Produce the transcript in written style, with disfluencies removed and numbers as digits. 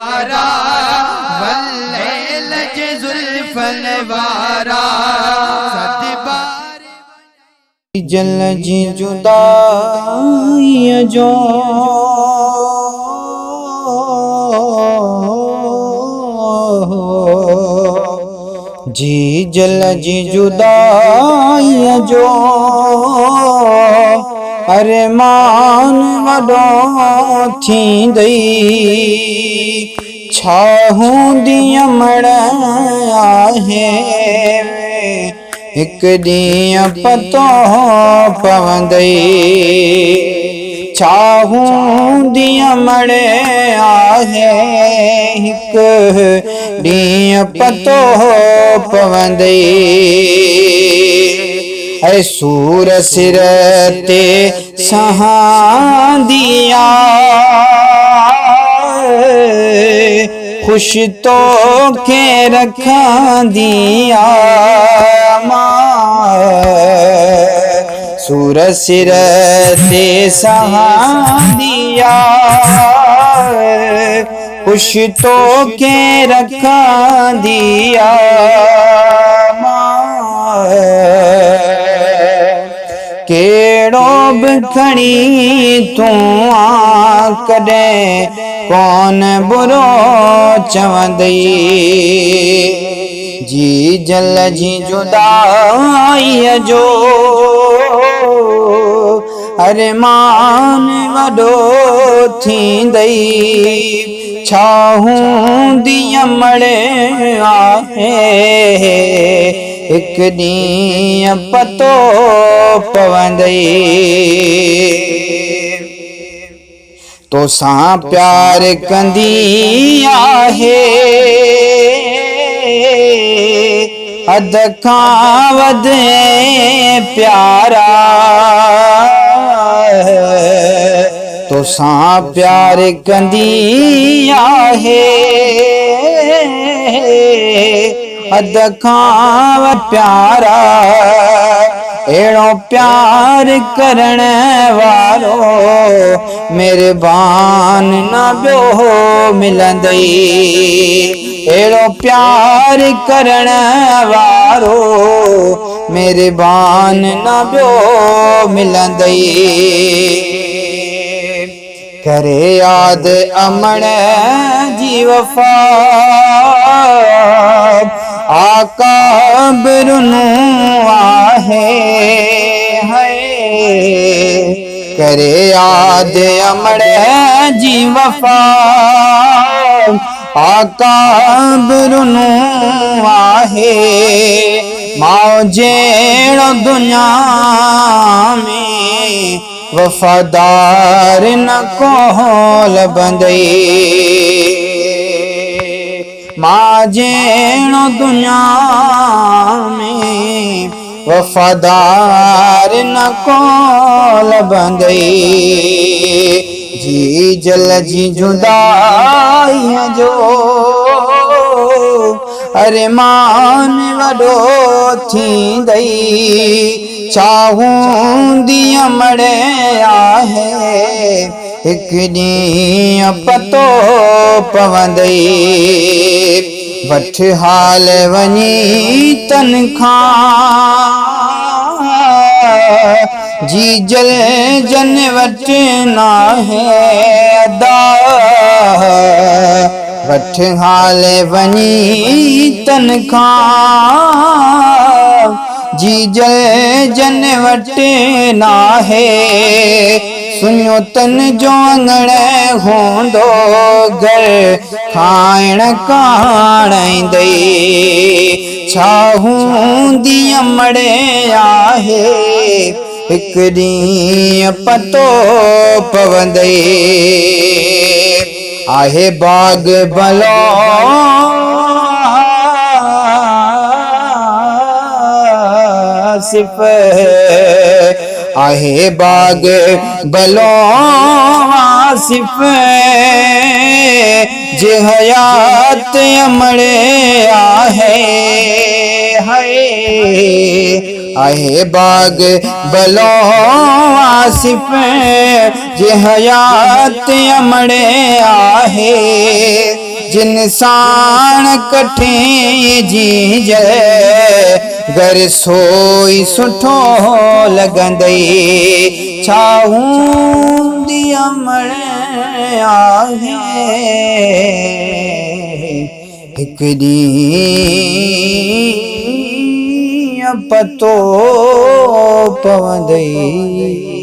वारा वल्लैल जुल्फन वारा जल जी जुदाई जो जी जल जी जुदाई जो अरमान वॾो थींदई छा हूंदी अमड़ आहे एक ॾींहुं पतो पवंदई छा हूंदी अमड़ आहे हिक ॾींहुं पतो पवंदई ऐं सूर सिर ते सहांदिया खुश तो के रखंदिया सूर सिर ते सहांदिया खुश तो के रखंदिया केड़ो बि खणी तूं आ कॾहिं कौन बुरो चवंदई जी जल जी जुदाई जो अरमान वॾो थींदई छा हूंदी अमड़ आहे एक ॾींहुं पतो पवंदई तो सां प्यार कंदी आहे हद खां वध प्यारा तो सां प्यार कंदी आहे हद खां प्यारा एड़ो प्यार करण वारो मेहरबान न ॿियो मिलंदई एड़ो प्यार करण वारो मेहरबान न ॿियो मिलंदई करे याद अमड़ जी वफ़ा आका बिरनू आहे करे याद अमड़ जी वफ़ा आका बिरनू आहे मां जहिड़ो दुनिया में वफ़ादार न को लभंदई मां जहिड़ो दुनिया में वफ़ादार न को लभंदई जी जल जी जुदाई जो अरमान वॾो थींदई छा हूंदी अमड़ आहे एक ॾींहुं पतो पवंदई वठ हाल वञी तनख़्वाह जी जल जन वट नाहे अदा वठ हाल वञी तनख़्वाह जी जल जन वट नाहे सुनियो तन जो अंगण हूंदो घर खाइण काणंदई छा हूंदी अमड़ आहे हिक ॾींहुं पतो पवंदई आहे बाग भलो आसिफ आहे बाग भलो आसिफ जे हयात अमड़ आहे आहे बाग भलो आसिफ जे हयात अमड़ आहे जिन साण कठे जी जय घर सोई सुठो लगंदई छाऊंदी अमड़ आहे हिक ॾींहुं पतो पवंदई।